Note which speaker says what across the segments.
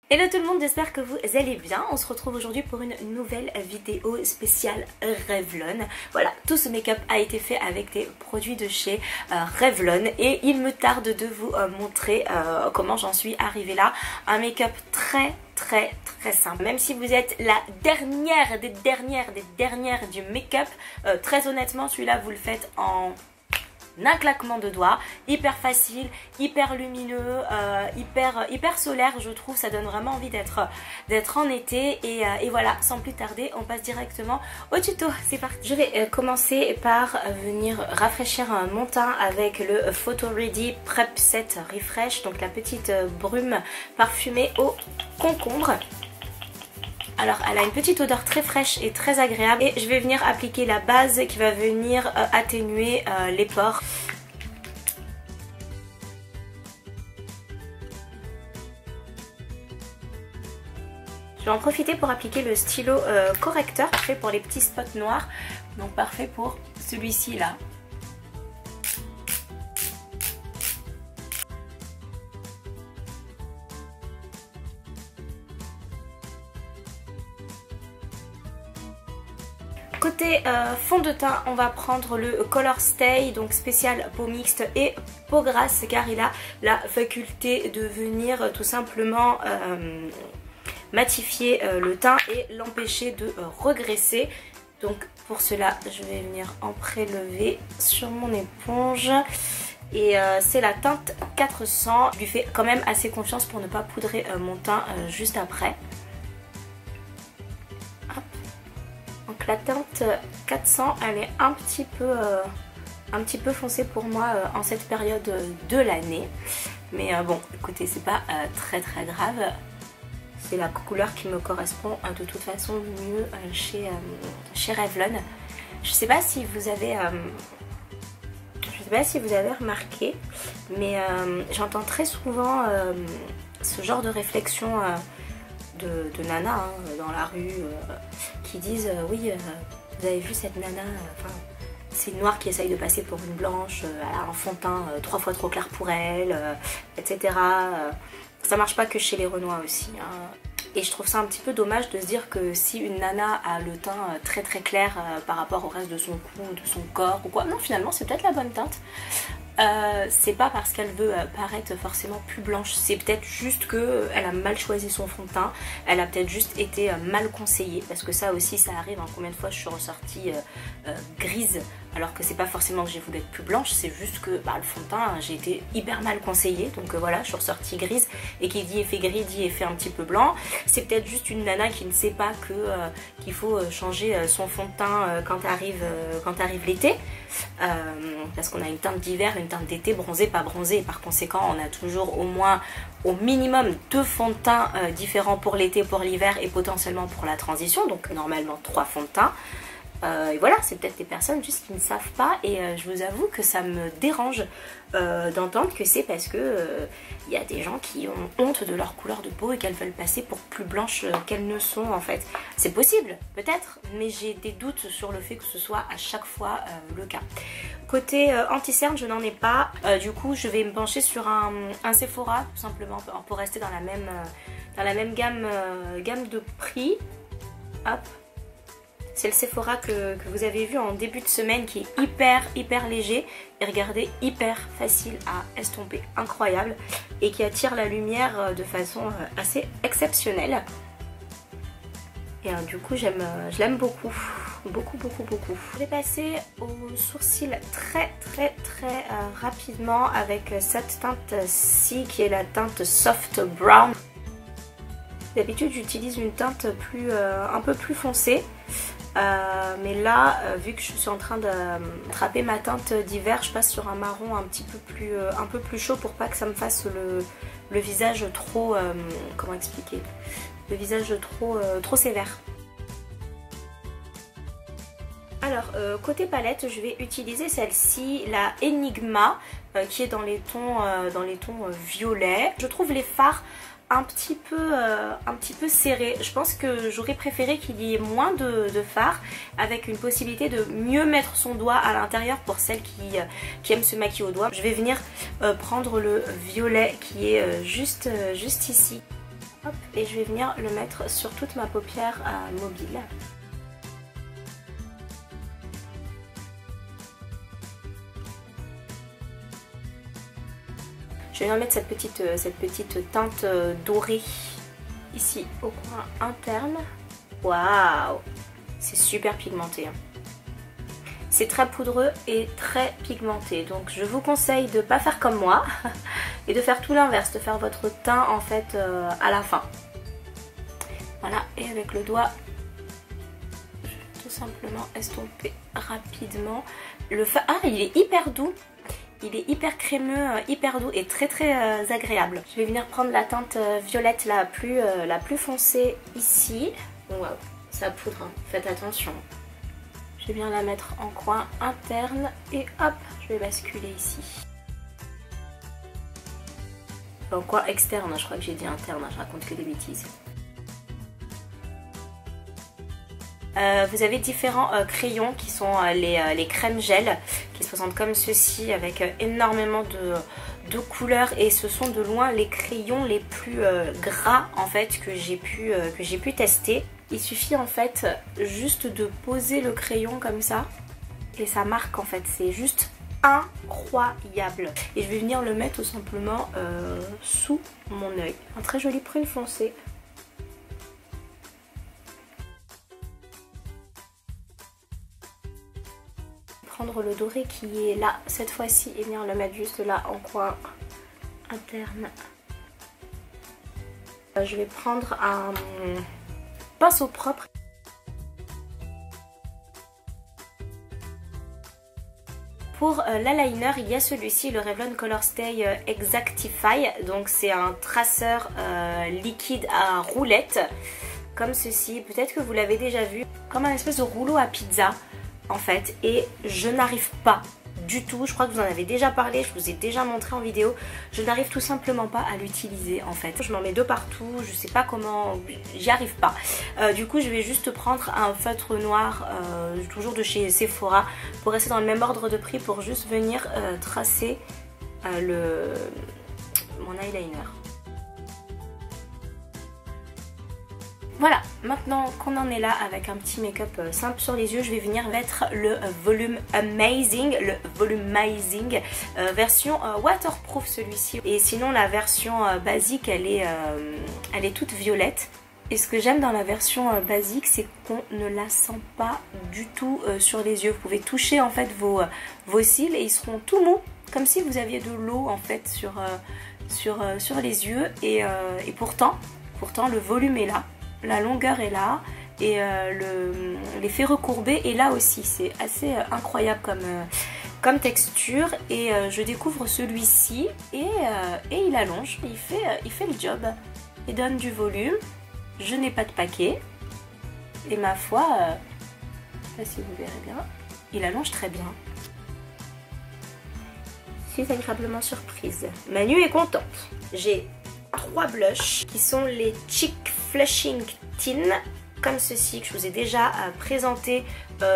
Speaker 1: Hello tout le monde, j'espère que vous allez bien. On se retrouve aujourd'hui pour une nouvelle vidéo spéciale Revlon. Voilà, tout ce make-up a été fait avec des produits de chez Revlon et il me tarde de vous montrer comment j'en suis arrivée là. Un make-up très simple. Même si vous êtes la dernière des dernières du make-up, très honnêtement celui-là vous le faites en un claquement de doigts, hyper facile, hyper lumineux, hyper solaire, je trouve. Ça donne vraiment envie d'être en été et voilà, sans plus tarder on passe directement au tuto. C'est parti. Je vais commencer par venir rafraîchir mon teint avec le Photo Ready Prep Set Refresh, donc la petite brume parfumée au concombre. Alors elle a une petite odeur très fraîche et très agréable et je vais venir appliquer la base qui va venir atténuer les pores. Je vais en profiter pour appliquer le stylo correcteur, parfait pour les petits spots noirs, donc parfait pour celui-ci là. Côté fond de teint, on va prendre le Color Stay, donc spécial peau mixte et peau grasse, car il a la faculté de venir tout simplement matifier le teint et l'empêcher de regresser. Donc pour cela, je vais venir en prélever sur mon éponge. Et c'est la teinte 400. Je lui fais quand même assez confiance pour ne pas poudrer mon teint juste après. Donc la teinte 400, elle est un petit peu foncée pour moi en cette période de l'année. Mais bon, écoutez, c'est pas très grave. C'est la couleur qui me correspond de toute façon mieux chez Revlon. Je sais pas si vous avez remarqué, mais j'entends très souvent ce genre de réflexion de nana hein, dans la rue qui disent oui, vous avez vu cette nana, c'est une noire qui essaye de passer pour une blanche, elle a un fond de teint 3 fois trop clair pour elle, etc. Ça marche pas que chez les Renois aussi hein. Et je trouve ça un petit peu dommage de se dire que si une nana a le teint très clair par rapport au reste de son cou, de son corps ou quoi, non finalement c'est peut-être la bonne teinte. C'est pas parce qu'elle veut paraître forcément plus blanche, c'est peut-être juste qu'elle a mal choisi son fond de teint, elle a peut-être juste été mal conseillée, parce que ça aussi ça arrive, hein. Combien de fois je suis ressortie grise alors que c'est pas forcément que j'ai voulu être plus blanche, c'est juste que le fond de teint j'ai été hyper mal conseillée, donc voilà, je suis ressortie grise, et qui dit effet gris dit effet un petit peu blanc. C'est peut-être juste une nana qui ne sait pas qu'il faut changer son fond de teint quand arrive l'été, parce qu'on a une teinte d'hiver, une teinte d'été, bronzée, pas bronzée, et par conséquent on a toujours au minimum 2 fonds de teint différents pour l'été, pour l'hiver et potentiellement pour la transition, donc normalement 3 fonds de teint. Et voilà, c'est peut-être des personnes juste qui ne savent pas, et je vous avoue que ça me dérange d'entendre que c'est parce que il y a des gens qui ont honte de leur couleur de peau et qu'elles veulent passer pour plus blanches qu'elles ne sont en fait. C'est possible, peut-être, mais j'ai des doutes sur le fait que ce soit à chaque fois le cas. Côté anti-cerne, je n'en ai pas, du coup je vais me pencher sur un Sephora tout simplement pour rester dans la même gamme de prix. Hop. C'est le Sephora que vous avez vu en début de semaine, qui est hyper léger et regardez, hyper facile à estomper, incroyable, et qui attire la lumière de façon assez exceptionnelle. Et du coup je l'aime beaucoup. Je vais passer aux sourcils très rapidement avec cette teinte-ci qui est la teinte Soft Brown. D'habitude j'utilise une teinte un peu plus foncée. Mais là, vu que je suis en train de trapper ma teinte d'hiver, je passe sur un marron un peu plus chaud pour pas que ça me fasse le visage trop, comment expliquer, le visage trop sévère. Alors côté palette, je vais utiliser celle-ci, la Enigma, qui est dans les tons violets. Je trouve les fards un petit peu serré. Je pense que j'aurais préféré qu'il y ait moins de fard, avec une possibilité de mieux mettre son doigt à l'intérieur pour celles qui aiment se maquiller au doigt. Je vais venir prendre le violet qui est juste ici. Hop, et je vais venir le mettre sur toute ma paupière mobile. Je vais venir mettre cette petite teinte dorée ici au coin interne. Waouh! C'est super pigmenté. C'est très poudreux et très pigmenté. Donc je vous conseille de ne pas faire comme moi et de faire tout l'inverse, de faire votre teint en fait à la fin. Voilà, et avec le doigt, je vais tout simplement estomper rapidement. Ah, il est hyper doux. Il est hyper crémeux, hyper doux et très agréable. Je vais venir prendre la teinte violette la plus foncée ici. Waouh, ça poudre, hein. Faites attention. Je vais bien la mettre en coin interne et hop, je vais basculer ici. En coin externe, je crois que j'ai dit interne, je raconte que des bêtises. Vous avez différents crayons qui sont les crèmes gel qui se présentent comme ceci avec énormément de couleurs et ce sont de loin les crayons les plus gras en fait que j'ai pu tester. Il suffit en fait juste de poser le crayon comme ça et ça marque en fait, c'est juste incroyable. Et je vais venir le mettre tout simplement sous mon œil. Un très joli prune foncé. Prendre le doré qui est là cette fois-ci et venir le mettre juste là en coin interne. Je vais prendre un pinceau propre. Pour l'eyeliner, il y a celui-ci, le Revlon Color Stay Exactify. Donc c'est un traceur liquide à roulettes comme ceci. Peut-être que vous l'avez déjà vu, comme un espèce de rouleau à pizza en fait. Et je n'arrive pas du tout, je crois que vous en avez déjà parlé, je vous ai déjà montré en vidéo, je n'arrive tout simplement pas à l'utiliser en fait. Je m'en mets de partout, je sais pas comment, j'y arrive pas. Du coup je vais juste prendre un feutre noir, toujours de chez Sephora, pour rester dans le même ordre de prix, pour juste venir tracer mon eyeliner. Voilà, maintenant qu'on en est là avec un petit make-up simple sur les yeux, je vais venir mettre le volume Amazing, version waterproof celui-ci. Et sinon la version basique, elle est toute violette. Et ce que j'aime dans la version basique, c'est qu'on ne la sent pas du tout sur les yeux. Vous pouvez toucher en fait vos cils et ils seront tout mous, comme si vous aviez de l'eau en fait sur les yeux. Et pourtant le volume est là. La longueur est là et l'effet recourbé est là aussi. C'est assez incroyable comme texture. Et je découvre celui-ci et il allonge, il fait le job. Il donne du volume. Je n'ai pas de paquet. Et ma foi, là si vous verrez bien, il allonge très bien. Je suis agréablement surprise. Manu est contente. J'ai 3 blushs qui sont les Cheek Flushing Tint comme ceci, que je vous ai déjà présenté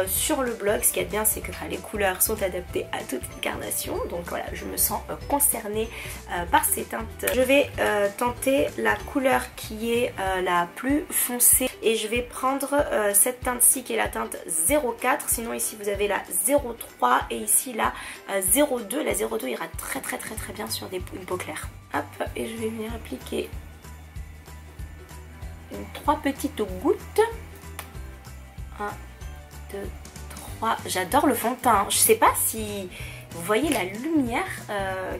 Speaker 1: sur le blog. Ce qui est bien, c'est que les couleurs sont adaptées à toute incarnation, donc voilà, je me sens concernée par ces teintes. Je vais tenter la couleur qui est la plus foncée et je vais prendre cette teinte-ci qui est la teinte 04. Sinon ici vous avez la 03 et ici la 02. La 02 ira très bien sur une peau claire. Hop, et je vais venir appliquer 3 petites gouttes. 1, 2, 3. J'adore le fond de teint. Je sais pas si vous voyez la lumière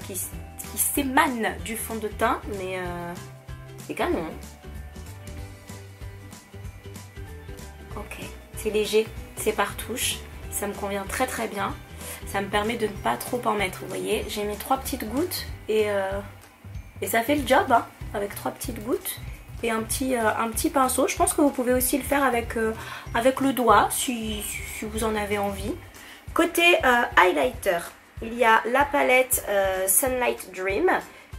Speaker 1: qui s'émane du fond de teint, mais c'est canon. Ok, c'est léger, c'est par touche. Ça me convient très bien. Ça me permet de ne pas trop en mettre. Vous voyez, j'ai mis 3 petites gouttes et ça fait le job hein, avec 3 petites gouttes. Et un petit pinceau. Je pense que vous pouvez aussi le faire avec le doigt si vous en avez envie. Côté highlighter, il y a la palette Sunlight Dream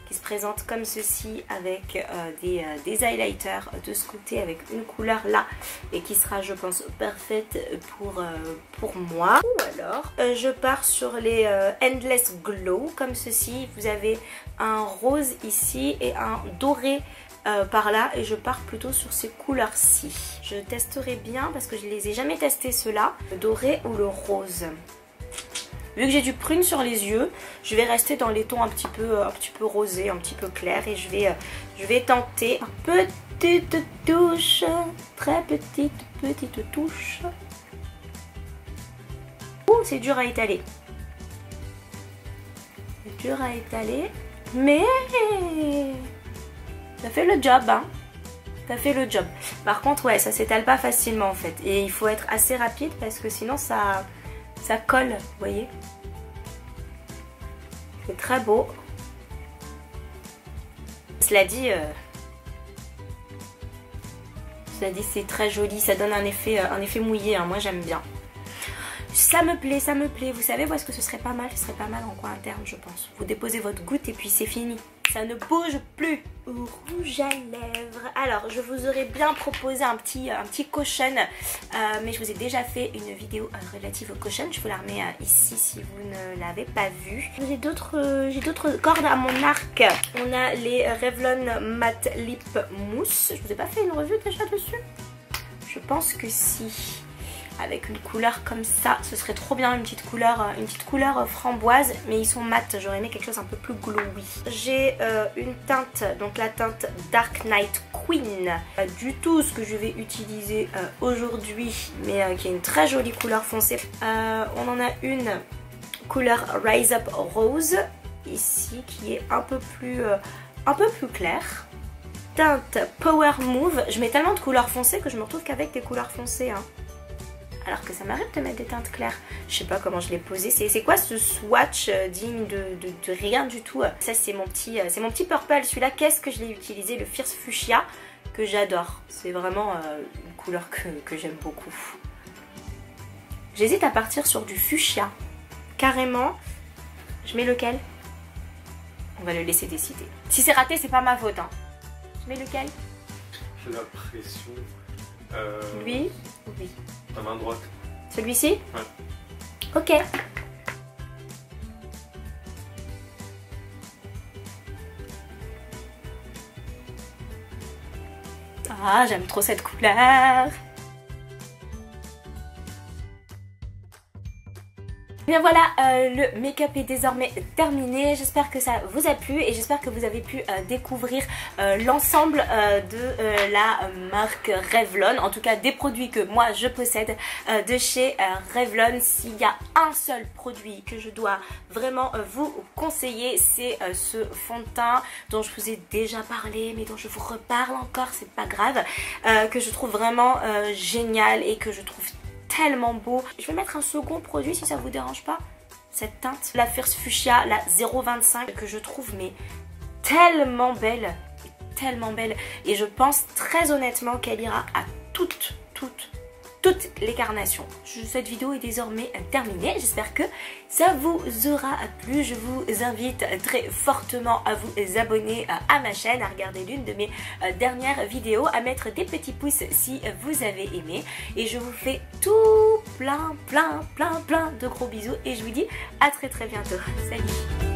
Speaker 1: qui se présente comme ceci avec des highlighters de ce côté avec une couleur là et qui sera je pense parfaite pour moi. Ou alors je pars sur les Endless Glow comme ceci. Vous avez un rose ici et un doré par là et je pars plutôt sur ces couleurs-ci. Je testerai bien parce que je les ai jamais testés ceux-là, le doré ou le rose. Vu que j'ai du prune sur les yeux, je vais rester dans les tons un petit peu rosés, un petit peu clairs et je vais tenter une petite touche, très petite touche. Ouh, c'est dur à étaler. C'est dur à étaler, mais ça fait le job, hein. Ça fait le job. Par contre, ouais, ça s'étale pas facilement en fait. Et il faut être assez rapide parce que sinon ça colle, vous voyez. C'est très beau. Cela dit, c'est très joli. Ça donne un effet mouillé, hein. Moi j'aime bien. Ça me plaît, ça me plaît. Vous savez où est-ce que ce serait pas mal? Ce serait pas mal en coin interne, je pense. Vous déposez votre goutte et puis c'est fini. Ça ne bouge plus. Rouge à lèvres. Alors, je vous aurais bien proposé un petit caution, mais je vous ai déjà fait une vidéo relative au caution. Je vous la remets ici si vous ne l'avez pas vue. J'ai d'autres cordes à mon arc. On a les Revlon Matte Lip Mousse. Je vous ai pas fait une revue déjà dessus? Je pense que si. Avec une couleur comme ça, ce serait trop bien, une petite couleur framboise, mais ils sont mat, j'aurais aimé quelque chose un peu plus glowy. J'ai une teinte, donc la teinte Dark Night Queen, pas du tout ce que je vais utiliser aujourd'hui, mais qui est une très jolie couleur foncée. On en a une couleur Rise Up Rose, ici, qui est un peu plus claire. Teinte Power Move, je mets tellement de couleurs foncées que je me retrouve qu'avec des couleurs foncées, hein. Alors que ça m'arrive de mettre des teintes claires. Je sais pas comment je l'ai posé. C'est quoi ce swatch digne de rien du tout? Ça c'est mon petit purple. Celui-là, qu'est-ce que je l'ai utilisé? Le Fierce Fuchsia que j'adore. C'est vraiment une couleur que j'aime beaucoup. J'hésite à partir sur du fuchsia. Carrément. Je mets lequel? On va le laisser décider. Si c'est raté, c'est pas ma faute, hein. Je mets lequel?
Speaker 2: J'ai l'impression...
Speaker 1: Lui? Oui.
Speaker 2: Ta main droite.
Speaker 1: Celui-ci?
Speaker 2: Ouais.
Speaker 1: Ok. Ah, j'aime trop cette couleur. Bien voilà, le make-up est désormais terminé. J'espère que ça vous a plu et j'espère que vous avez pu découvrir l'ensemble de la marque Revlon. En tout cas des produits que moi je possède de chez Revlon. S'il y a un seul produit que je dois vraiment vous conseiller, c'est ce fond de teint dont je vous ai déjà parlé mais dont je vous reparle encore, c'est pas grave, que je trouve vraiment génial et que je trouve tellement beau. Je vais mettre un second produit si ça vous dérange pas. Cette teinte, la Fierce Fuchsia, la 025, que je trouve mais tellement belle. Et je pense très honnêtement qu'elle ira à toutes les carnations. Cette vidéo est désormais terminée. J'espère que ça vous aura plu. Je vous invite très fortement à vous abonner à ma chaîne, à regarder l'une de mes dernières vidéos, à mettre des petits pouces si vous avez aimé. Et je vous fais plein de gros bisous et je vous dis à très bientôt. Salut!